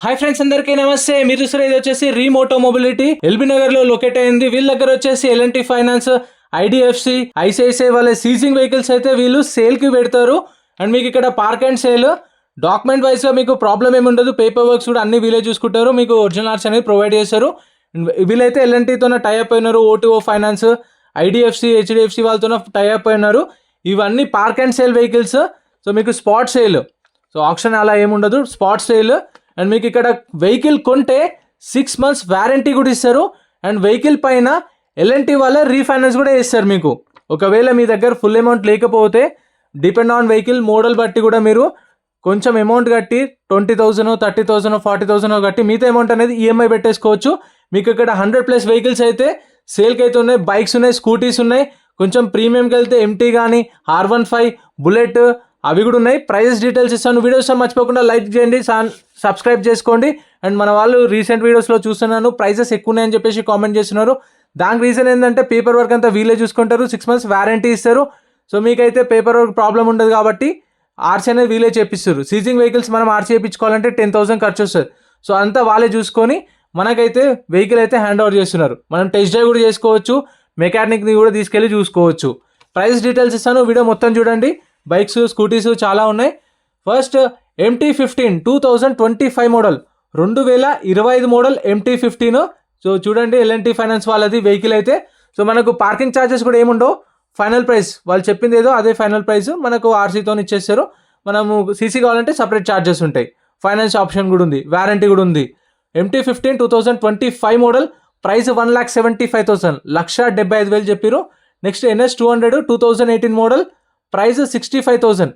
Hi friends, అందరికీ నమస్తే. మీరు చూసారు ఇది వచ్చేసి రీమోటో మొబిలిటీ ఎల్బీ నగర్ లో లొకేట్ అయింది. వీళ్ళ దగ్గర వచ్చేసి ఎల్ఎన్టీ ఫైనాన్స్, ఐడిఎఫ్సి, ఐసిఐసిఐ వాళ్ళ సీజింగ్ వెహికల్స్ అయితే వీళ్ళు సేల్ కి పెడతారు. అండ్ మీకు ఇక్కడ park and sale document wise గా మీకు ప్రాబ్లం ఏమి ఉండదు. పేపర్ వర్క్స్ కూడా అన్ని వీళ్ళే చూసుకుంటారు. మీకు ఒరిజినల్ ఆర్ట్స్ అనేది ప్రొవైడ్ చేస్తారు. వీళ్ళైతే ఎల్ఎన్టీతో టైఅప్ అయినారు. ఓటీఓ ఫైనాన్స్, ఐడిఎఫ్సి, హెచ్డిఎఫ్సి వాళ్ళతో టైఅప్ అయినారు. ఇవన్నీ park and sale vehicles. So మీకు స్పాట్ సేల్, సో ఆప్షన్ అలా ఏముండదు, స్పాట్ సేల్. అండ్ మీకు ఇక్కడ వెహికల్ కొంటే 6 months వ్యారంటీ కూడా ఇస్తారు. అండ్ వెహికల్ పైన ఎల్ఎన్టీ వాళ్ళ రీఫైనాన్స్ కూడా ఇస్తారు. మీకు ఒకవేళ మీ దగ్గర ఫుల్ అమౌంట్ లేకపోతే డిపెండ్ ఆన్ వెహికల్ మోడల్ బట్టి కూడా మీరు కొంచెం అమౌంట్ కట్టి 20,000, 30,000, 40,000 కట్టి మిగతా అమౌంట్ అనేది ఈఎంఐ పెట్టేసుకోవచ్చు. మీకు ఇక్కడ 100+ వెహికల్స్ అయితే సేల్కి అయితే ఉన్నాయి. బైక్స్ ఉన్నాయి, స్కూటీస్ ఉన్నాయి. కొంచెం ప్రీమియంకి వెళ్తే ఎంటీ కానీ, R15, బుల్లెట్ అవి కూడా ఉన్నాయి. ప్రైజెస్ డీటెయిల్స్ ఇస్తాను. వీడియోస్ మర్చిపోకుండా లైక్ చేయండి, సబ్స్క్రైబ్ చేసుకోండి. అండ్ మన వాళ్ళు రీసెంట్ వీడియోస్లో చూస్తున్నాను ప్రైజెస్ ఎక్కువ ఉన్నాయని చెప్పేసి కామెంట్ చేస్తున్నారు. దానికి రీజన్ ఏంటంటే పేపర్ వర్క్ అంతా వీళ్ళే చూసుకుంటారు. 6 months వ్యారంటీ ఇస్తారు. సో మీకైతే పేపర్ వర్క్ ప్రాబ్లం ఉండదు కాబట్టి ఆర్సీ అనేది వీళ్ళే చేపిస్తారు. సీజింగ్ వెహికల్స్ మనం ఆర్సీ చేయించుకోవాలంటే 10,000 ఖర్చు వస్తుంది. సో అంతా వాళ్ళే చూసుకొని మనకైతే వెహికల్ అయితే హ్యాండ్ ఓవర్ చేస్తున్నారు. మనం టెస్ట్ డ్రైవ్ కూడా చేసుకోవచ్చు, మెకానిక్ని కూడా తీసుకెళ్ళి చూసుకోవచ్చు. ప్రైస్ డీటెయిల్స్ ఇస్తాను, వీడియో మొత్తం చూడండి. బైక్స్, స్కూటీస్ చాలా ఉన్నాయి. First MT-15 2025 model, 2025 model MT-15. So చూడండి ఎల్ఎన్టీ ఫైనాన్స్ వాళ్ళది వెహికల్ అయితే. సో మనకు పార్కింగ్ ఛార్జెస్ కూడా ఏముండవు. ఫైనల్ ప్రైస్ వాళ్ళు చెప్పింది ఏదో అదే ఫైనల్ ప్రైస్ మనకు ఆర్సీతో ఇచ్చేస్తారు. మనము సీసీ కావాలంటే సపరేట్ ఛార్జెస్ ఉంటాయి. ఫైనాన్స్ ఆప్షన్ కూడా ఉంది, వ్యారంటీ కూడా ఉంది. MT-15 2025 మోడల్, ప్రైస్ 1,75,000, 1,75,000 చెప్పారు. నెక్స్ట్ NS200 2018 మోడల్, ప్రైస్ 65,000,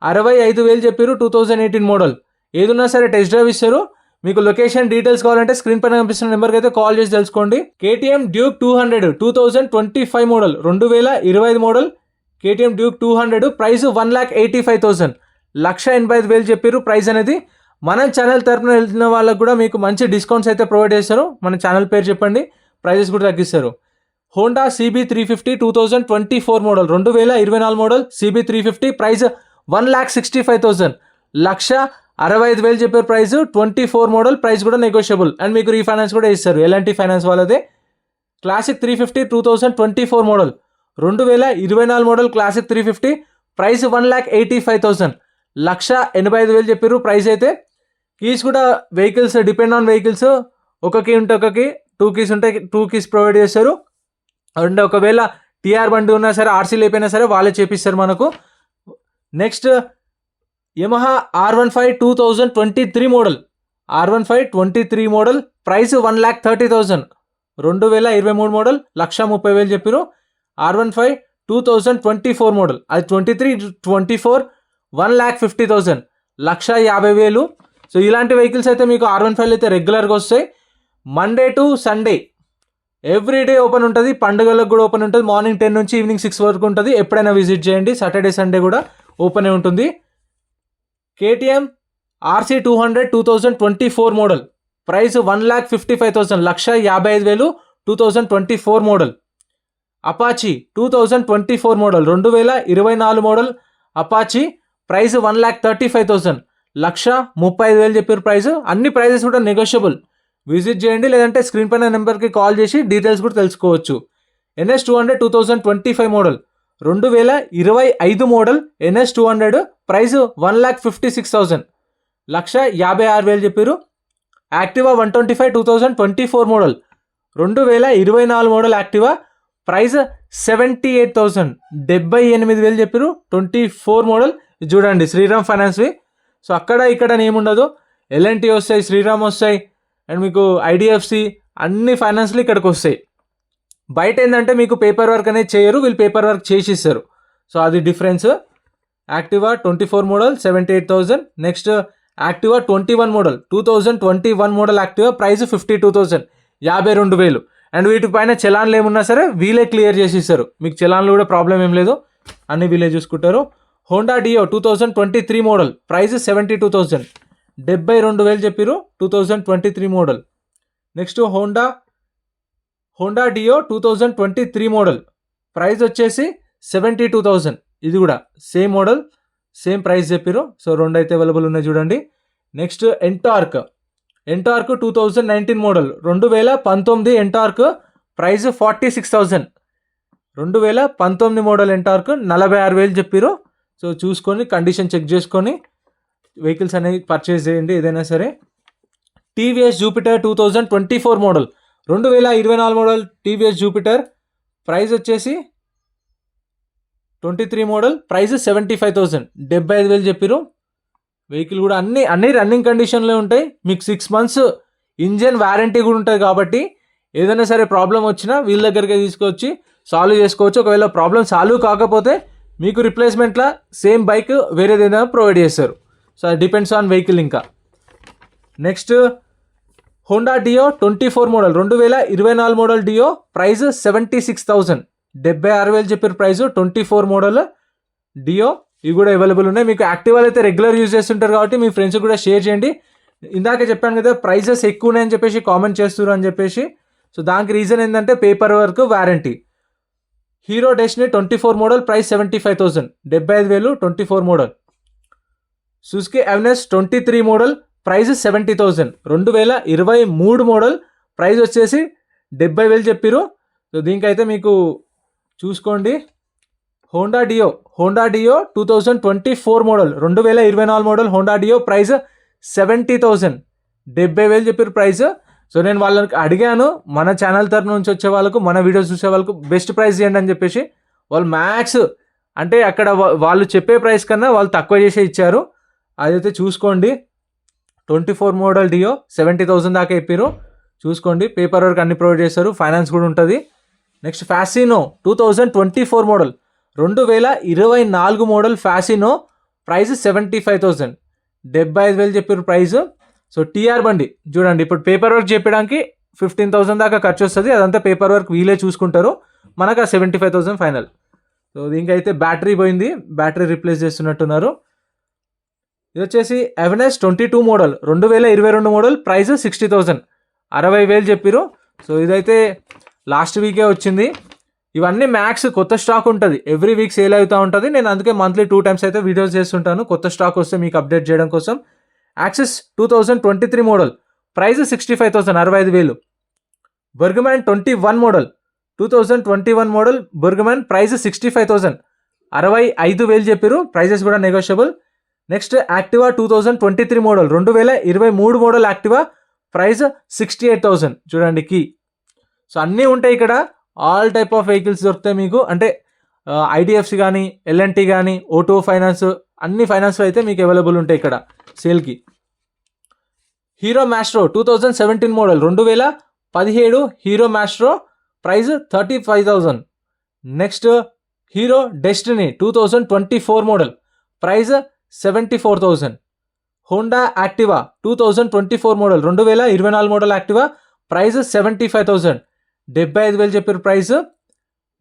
65,000 చెప్పారు. 2018 మోడల్. ఏదున్నా సరే టెస్ట్ డ్రైవ్ ఇస్తారు. మీకు లొకేషన్ డీటెయిల్స్ కావాలంటే స్క్రీన్ పైన కనిపిస్తున్న నెంబర్కి అయితే కాల్ చేసి తెలుసుకోండి. KTM Duke 200 2025 model, 2025 model. KTM Duke 200 price 1,85,000, 1,85,000 చెప్పారు ప్రైస్ అనేది. మన ఛానల్ తరపున వెళ్తున్న వాళ్ళకు కూడా మీకు మంచి డిస్కౌంట్స్ అయితే ప్రొవైడ్ చేస్తారు. మన ఛానల్ పేరు చెప్పండి, ప్రైజెస్ కూడా తగ్గిస్తారు. Honda CB350 2024 model, 2024 model CB350 price 1,65,000, 1,65,000 చెప్పారు ప్రైస్. 24 మోడల్, ప్రైస్ కూడా నెగోషియబుల్. అండ్ మీకు రీఫైనాన్స్ కూడా ఇస్తారు ఎల్ఎన్టీ ఫైనాన్స్ వాళ్ళదే. Classic 350 2024 model, 2024 model classic 350 price 1,85,000, 1,85,000 చెప్పారు ప్రైస్ అయితే. కీస్ కూడా వెహికల్స్ డిపెండ్ ఆన్ వెహికల్స్. ఒక కీ ఉంటే ఒక కీ, 2 keys ఉంటే 2 keys ప్రొవైడ్ చేస్తారు. అండ్ ఒకవేళ టీఆర్ బండి ఉన్నా సరే, ఆర్సీ లేకపోయినా సరే వాళ్ళే చేపిస్తారు మనకు. Next Yamaha R15 2023 model, R15 23 model, price 1,30,000, 2023 model, 1,30,000 చెప్పారు. R15 2024 మోడల్, అది 23, 24, 1,50,000, 1,50,000. సో ఇలాంటి వెహికల్స్ అయితే మీకు R15 అయితే రెగ్యులర్గా వస్తాయి. Monday to Sunday everyday open ఉంటుంది. పండుగలకు కూడా ఓపెన్ ఉంటుంది. మార్నింగ్ 10 నుంచి ఈవినింగ్ 6 వరకు ఉంటుంది. ఎప్పుడైనా విజిట్ చేయండి. సాటర్డే సండే కూడా ఓపెన్ ఉంటుంది. KTM RC 200 2024 model, price 1,55,000, 1,55,000, 2024 model. Apache 2024 model, 2024 model Apache, price 1,35,000, 1,35,000 చెప్పారు ప్రైస్. అన్ని ప్రైజెస్ కూడా నెగోషియబుల్. విజిట్ చేయండి, లేదంటే స్క్రీన్ పైన నెంబర్కి కాల్ చేసి డీటెయిల్స్ కూడా తెలుసుకోవచ్చు. NS200 2025 model, 2025 model NS200 price 1,56,000, 1,56,000 చెప్పారు. Activa 125 2024 model, 2024 model Activa, price 78,000, 78,000 చెప్పారు. 24 మోడల్. చూడండి శ్రీరామ్ ఫైనాన్స్వి. సో అక్కడ ఇక్కడ ఏముండదు, ఎల్ఎన్టీ వస్తాయి, శ్రీరామ్ వస్తాయి, అండ్ మీకు ఐడిఎఫ్సి, అన్ని ఫైనాన్స్లు ఇక్కడికి వస్తాయి. బయట ఏంటంటే మీకు పేపర్ వర్క్ అనేది చేయరు, వీళ్ళు పేపర్ వర్క్ చేసి ఇస్తారు. సో అది difference. Activa 24 model 78,000. Next Activa 21 model, 2021 model Activa, price 52,000, 52,000. And వీటి పైన చలాన్లు ఏమున్నా సరే వీళ్ళే క్లియర్ చేసి ఇస్తారు. మీకు చలాన్లు కూడా ప్రాబ్లం ఏం లేదు, అన్ని వీళ్ళే చూసుకుంటారు. హోండా డియో 2023 మోడల్, ప్రైస్ 72,000, 72,000 చెప్పారు. 2023 మోడల్. నెక్స్ట్ హోండా డియో 2023 మోడల్, ప్రైస్ వచ్చేసి 72,000. ఇది కూడా సేమ్ మోడల్, సేమ్ ప్రైస్ చెప్పారు. సో రెండు అయితే అవైలబుల్ ఉన్నాయి చూడండి. Next NTorq NTorq 2019 model 2019 NTorq price 46,000. 2019 model NTorq 46,000 చెప్పారు. సో చూసుకొని కండిషన్ చెక్ చేసుకొని వెహికల్స్ అనేవి పర్చేస్ చేయండి ఏదైనా సరే. TVS Jupiter 2024 model 2024 model TVS Jupiter price వచ్చేసి 23 మోడల్ ప్రైస్ 75,000. 75,000 చెప్పారు. వెహికల్ కూడా అన్ని రన్నింగ్ కండిషన్లో ఉంటాయి. మీకు 6 months ఇంజన్ వారంటీ కూడా ఉంటుంది కాబట్టి ఏదైనా సరే ప్రాబ్లం వచ్చినా వీళ్ళ దగ్గరికి తీసుకొచ్చి సాల్వ్ చేసుకోవచ్చు. ఒకవేళ ప్రాబ్లం సాల్వ్ కాకపోతే మీకు రిప్లేస్మెంట్లా సేమ్ బైక్ వేరేదైనా ప్రొవైడ్ చేస్తారు. సో అది డిపెండ్స్ ఆన్ వెహికల్. ఇంకా next Honda Dio 24 model 2024 model Dio price 76,000. 76,000 చెప్పారు ప్రైస్. 24 మోడల్ డియో ఇవి కూడా అవైలబుల్ ఉన్నాయి. మీకు యాక్టివాలు అయితే రెగ్యులర్ యూజ్ చేస్తుంటారు కాబట్టి మీ ఫ్రెండ్స్ కూడా షేర్ చేయండి. ఇందాక చెప్పాను కదా ప్రైజెస్ ఎక్కువ ఉన్నాయని చెప్పేసి కామెంట్ చేస్తున్నారు అని చెప్పేసి. సో దానికి రీజన్ ఏంటంటే paper work warranty. Hero Destiny 24 model price 75,000. 75,000 24 model. Suzuki Avenis 23 model price 70,000. 2023 model price వచ్చేసి 70,000 చెప్పారు. సో దీనికైతే మీకు చూసుకోండి. Honda Dio 2024 model 2024 model Honda Dio price 70,000. 70,000 చెప్పారు ప్రైస్. సో నేను వాళ్ళకి అడిగాను మన ఛానల్ తరఫు నుంచి వచ్చే వాళ్ళకు మన వీడియోస్ చూసే వాళ్ళకు బెస్ట్ ప్రైస్ చేయండి అని చెప్పేసి. వాళ్ళు మ్యాక్స్ అంటే అక్కడ వాళ్ళు చెప్పే ప్రైస్ కన్నా వాళ్ళు తక్కువ చేసే ఇచ్చారు. అదైతే చూసుకోండి. 24 మోడల్ డియో 70,000 దాకా చెప్పారు. చూసుకోండి. పేపర్ వర్క్ అన్ని ప్రొవైడ్ చేస్తారు. ఫైనాన్స్ కూడా ఉంటుంది. Next Fascino 2024 model 2024 model Fascino price 75,000. 75,000 చెప్పారు ప్రైస్. సో టీఆర్ బండి చూడండి. ఇప్పుడు పేపర్ వర్క్ చెప్పడానికి 15,000 దాకా ఖర్చు వస్తుంది. అదంతా పేపర్ వర్క్ వీలే చూసుకుంటారు. మనకు ఆ 75,000 ఫైనల్. సో దీనికైతే బ్యాటరీ పోయింది. బ్యాటరీ రీప్లేస్ చేస్తున్నట్టున్నారు. ఇది వచ్చేసి ఎవెనెస్ 22 మోడల్ 2022 మోడల్ ప్రైస్ 60,000. 60,000 చెప్పారు. సో ఇదైతే లాస్ట్ వీకే వచ్చింది. ఇవన్నీ మ్యాక్స్ కొత్త స్టాక్ ఉంటుంది. ఎవ్రీ వీక్ సేల్ అవుతూ ఉంటుంది. నేను అందుకే మంత్లీ 2 times అయితే వీడియోస్ చేస్తుంటాను కొత్త స్టాక్ వస్తే మీకు అప్డేట్ చేయడం కోసం. Access 2023 model price 65,000. 65,000. Burgman 21 model 2021 model Burgman price 65,000. 65,000 చెప్పారు. ప్రైజెస్ కూడా negotiable. Next Activa 2023 model 2023 model Activa price 68,000. చూడండి కీ. సో అన్నీ ఉంటాయి ఇక్కడ. ఆల్ టైప్ ఆఫ్ వెహికల్స్ దొరుకుతాయి మీకు. అంటే ఐడిఎఫ్సి కానీ ఎల్ఎన్టీ కానీ ఓటో ఫైనాన్స్ అన్ని ఫైనాన్స్లో అయితే మీకు అవైలబుల్ ఉంటాయి ఇక్కడ సేల్కి. Hero Maestro 2017 model 2017 hero Maestro price 35,000. Next hero destiny 2024 model price 74,000. Honda Activa 2024 model 2024 model Activa price 75,000. 75,000 చెప్పారు price.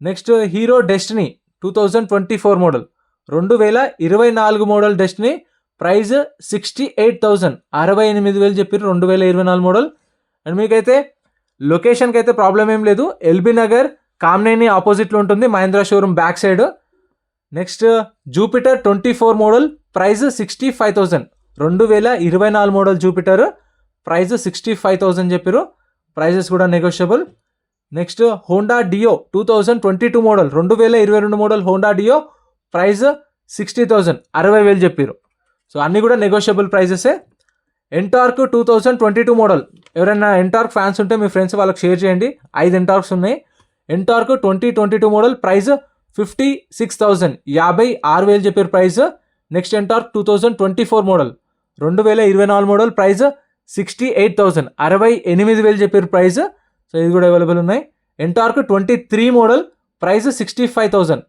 Next hero destiny 2024 model 2024 model destiny price 68,000. 68,000 చెప్పారు 2024 మోడల్. అండ్ మీకైతే లొకేషన్కి అయితే ప్రాబ్లం ఏం లేదు. ఎల్బీ నగర్ కామ్నేని ఆపోజిట్లో ఉంటుంది Mahindra showroom back side. Next Jupiter 24 model price 65,000. 2024 model Jupiter price 65,000 చెప్పారు. ప్రైజెస్ కూడా negotiable. Next Honda Dio 2022 model 2022 model Honda Dio price 60,000. 60,000 చెప్పారు. సో అన్నీ కూడా నెగోషియబుల్ ప్రైజెసే. ఎంటార్క్ 2022 మోడల్ ఎవరైనా ఎంటార్క్ ఫ్యాన్స్ ఉంటే మీ ఫ్రెండ్స్ వాళ్ళకి షేర్ చేయండి. 5 ఎంటార్క్స్ ఉన్నాయి. NTorq 2022 model price 56,000. 56,000 చెప్పారు price. Next NTorq 2024 model 2024 model price 68,000. 68,000 చెప్పారు ప్రైస్. సో ఇది కూడా అవైలబుల్ ఉన్నాయి. NTorq 23 model price 65,000.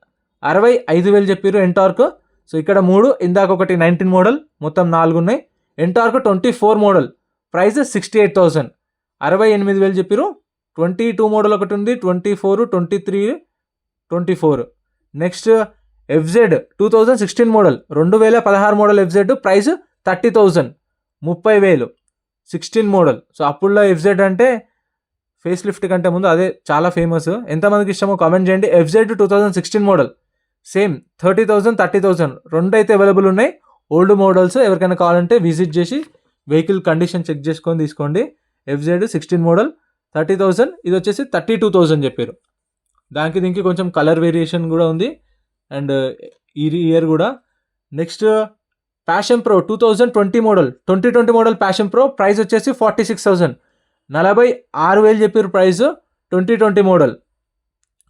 65,000 చెప్పారు ఎంటార్క్. సో ఇక్కడ 3, ఇందాక ఒకటి 19 మోడల్, మొత్తం 4 ఉన్నాయి. NTorq 24 model price 68,000. 68,000 చెప్పారు. 22 మోడల్ ఒకటి ఉంది, 24, 23, 24. Next FZ 2016 model 2016 model FZ price 30,000. 30,000 16 model. So అప్పుడులో ఎఫ్జెడ్ అంటే ఫేస్ లిఫ్ట్ కంటే ముందు అదే చాలా ఫేమస్. ఎంతమందికి ఇష్టమో కామెంట్ చేయండి. ఎఫ్జెడ్ 2016 మోడల్ సేమ్ 30,000, 30,000 రెండు అయితే అవైలబుల్ ఉన్నాయి. ఓల్డ్ మోడల్స్ ఎవరికైనా కావాలంటే విజిట్ చేసి వెహికల్ కండిషన్ చెక్ చేసుకొని తీసుకోండి. FZ 16 మోడల్ 30,000, ఇది వచ్చేసి 32,000 చెప్పారు. దానికి దీనికి కొంచెం కలర్ వేరియేషన్ కూడా ఉంది అండ్ ఈ ఇయర్ కూడా. Next passion pro 2020 model 2020 model passion pro price వచ్చేసి 46,000, 46,000 చెప్పారు price 2020 model.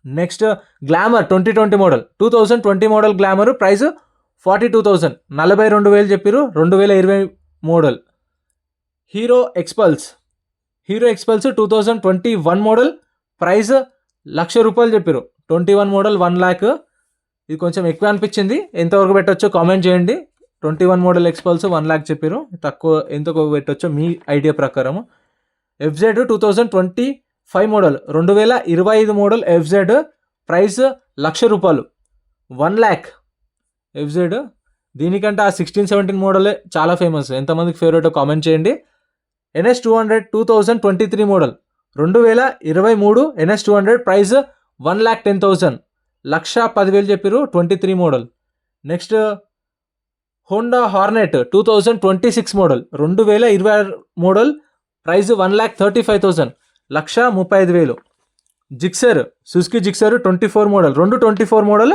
Next glamour 2020 model 2020 model glamour price 42,000, 42,000 చెప్పారు 2020 మోడల్. హీరో ఎక్స్పల్స్ 2021 మోడల్ ప్రైస్ ₹1,00,000 చెప్పారు. 21 మోడల్ 1,00,000. ఇది కొంచెం ఎక్కువ అనిపించింది, ఎంతవరకు పెట్టొచ్చో కామెంట్ చేయండి. 21 మోడల్ ఎక్స్పల్స్ 1,00,000 చెప్పారు, తక్కువ ఎంతకు పెట్టొచ్చో మీ ఐడియా ప్రకారం. FZ 2025 model 2025 model FZ price ₹1,00,000, 1,00,000 FZ. దీనికంటే ఆ 16-17 మోడలే చాలా ఫేమస్, ఎంతమందికి ఫేవరెట్ కామెంట్ చేయండి. NS200 2023 మోడల్ 2023 NS200 ప్రైస్ 1,10,000, 1,10,000 చెప్పారు 23 model. Next Honda Hornet 2026 model 2026 model price 1,35,000, 1,35,000. Gixxer Suzuki Gixxer 24 model 24 model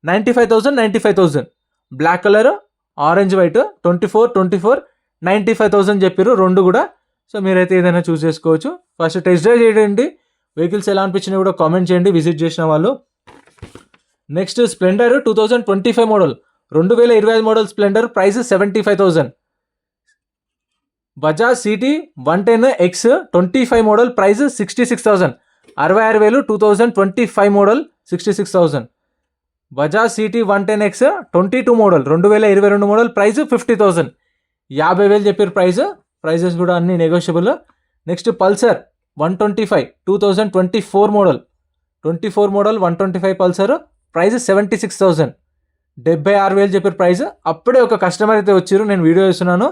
95,000 black colour orange white 24 95,000 చెప్పారు రెండు కూడా. సో మీరైతే ఏదైనా చూస్ చేసుకోవచ్చు. ఫస్ట్ టెస్ట్ డ్రైవ్ చేయండి, వెహికల్స్ ఎలా అనిపించినా కూడా కామెంట్ చేయండి విజిట్ చేసిన వాళ్ళు. Next Splendor 2025 model 2025 model Splendor price 75,000. Bajaj city 110X 25 model price 66,000, 66,000 2025 model 66,000. Bajaj city 110X 22 model 2022 model price 50,000, 50,000 చెప్పారు ప్రైస్. ప్రైజెస్ కూడా అన్ని negotiable. Next Pulsar 125 2024 model 125 Pulsar price 76,000, 76,000 చెప్పారు ప్రైస్. అప్పుడే ఒక కస్టమర్ అయితే వచ్చారు, నేను వీడియో చేస్తున్నాను,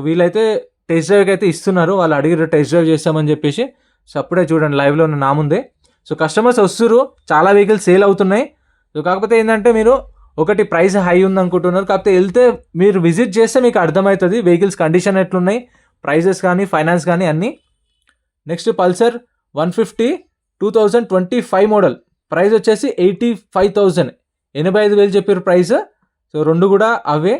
వీళ్ళైతే టెస్ట్ డ్రైవ్కి అయితే ఇస్తున్నారు, వాళ్ళు అడిగారు టెస్ట్ డ్రైవ్ చేస్తామని చెప్పేసి. సో అప్పుడే చూడండి లైవ్లో నా ముందే. సో కస్టమర్స్ వస్తున్నారు, చాలా వెహికల్స్ సేల్ అవుతున్నాయి. సో కాకపోతే ఏంటంటే మీరు ఒకటి ప్రైస్ హై ఉంది అనుకుంటున్నారు, కాకపోతే వెళ్తే మీరు విజిట్ చేస్తే మీకు అర్థమవుతుంది వెహికల్స్ కండిషన్ ఎట్లున్నాయి, ప్రైజెస్ కానీ ఫైనాన్స్ కానీ అన్నీ. నెక్స్ట్ పల్సర్ 150 2025 మోడల్ ప్రైస్ వచ్చేసి 85,000, 85,000 చెప్పారు ప్రైస్. సో రెండు కూడా అవే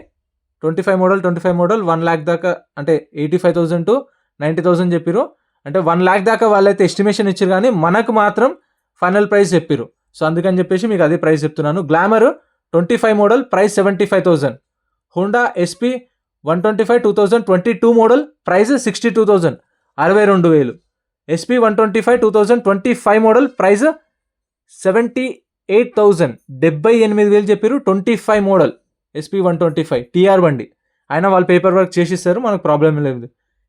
25 మోడల్ 1,00,000 దాకా, అంటే 85,000 to 90,000 చెప్పారు. అంటే 1,00,000 దాకా వాళ్ళైతే ఎస్టిమేషన్ ఇచ్చారు, కానీ మనకు మాత్రం ఫైనల్ ప్రైస్ చెప్పారు. సో అందుకని చెప్పేసి మీకు అదే ప్రైస్ చెప్తున్నాను. Glamour 25 model price 75,000. Honda SP 125 2022 model price 62,000, 62,000. SP 125 2025 model price 78,000, 78,000 చెప్పారు. 25 మోడల్ SP 125 TR బండి, అయినా వాళ్ళు పేపర్ వర్క్ చేసిస్తారు, మనకు ప్రాబ్లం లేదు.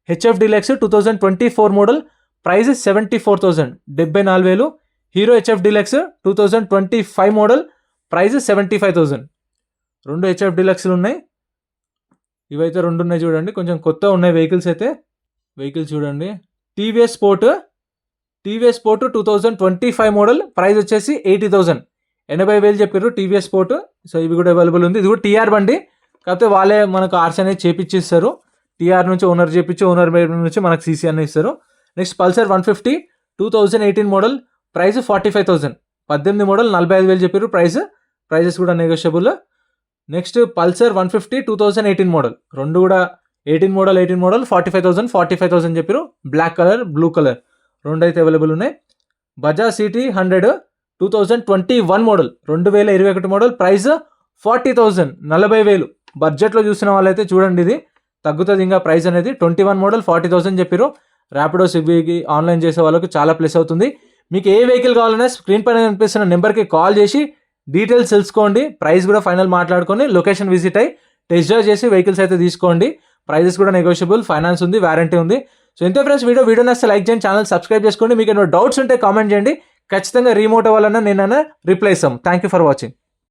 HF Deluxe 2024 model price 74,000, 74,000. Hero HF Deluxe 2025 model price 75,000. రెండు HF Deluxeలు ఉన్నాయి, ఇవైతే రెండు ఉన్నాయి చూడండి, కొంచెం కొత్త ఉన్నాయి వెహికల్స్ అయితే. వెహికల్స్ చూడండి. TVS Sport 2025 మోడల్ ప్రైస్ వచ్చేసి 80,000, 80,000 చెప్పారు TVS Sport. సో ఇవి కూడా అవైలబుల్ ఉంది. ఇది కూడా TR బండి, కాకపోతే వాళ్ళే మనకు ఆర్సీ అనేది చేపించిస్తారు, TR నుంచి ఓనర్ చేపించి ఓనర్ నుంచి మనకు CC అనేది ఇస్తారు. Next Pulsar 150 2018 model price 45,000, 18 model 45,000 చెప్పారు ప్రైజెస్ కూడా నెగోషియబుల్. నెక్స్ట్ పల్సర్ 150 2018 మోడల్, రెండు కూడా 18 మోడల్ 45,000 చెప్పారు. బ్లాక్ కలర్ బ్లూ కలర్ రెండు అయితే అవైలబుల్ ఉన్నాయి. Bajaj city 100 2021 model 2021 model price 40,000, 40,000. బడ్జెట్లో చూసిన వాళ్ళైతే చూడండి ఇది తగ్గుతుంది ఇంకా ప్రైస్ అనేది. 21 మోడల్ 40,000 చెప్పారు. ర్యాపిడో స్విగ్గీకి ఆన్లైన్ చేసే వాళ్ళకు చాలా ప్లస్ అవుతుంది. మీకు ఏ వెహికల్ కావాలన్నా స్క్రీన్ పైన కనిపిస్తున్న నెంబర్కి కాల్ చేసి డీటెయిల్స్ తెలుసుకోండి, ప్రైస్ కూడా ఫైనల్ మాట్లాడుకొని లొకేషన్ విజిట్ అయ్యి టెస్ట్ డ్రైవ్ చేసి వెహికల్స్ అయితే తీసుకోండి. ప్రైజెస్ కూడా నెగోషియబుల్, ఫైనాన్స్ ఉంది, వారంటీ ఉంది. సో ఇంతే ఫ్రెండ్స్, వీడియో నచ్చితే లైక్ చేయండి, ఛానల్ సబ్స్క్రైబ్ చేసుకోండి. మీకు ఏమైనా డౌట్స్ ఉంటే కామెంట్ చేయండి, ఖచ్చితంగా రిమోట్ వలన నేనైనా రిప్లై ఇస్తాం. Thank you for watching.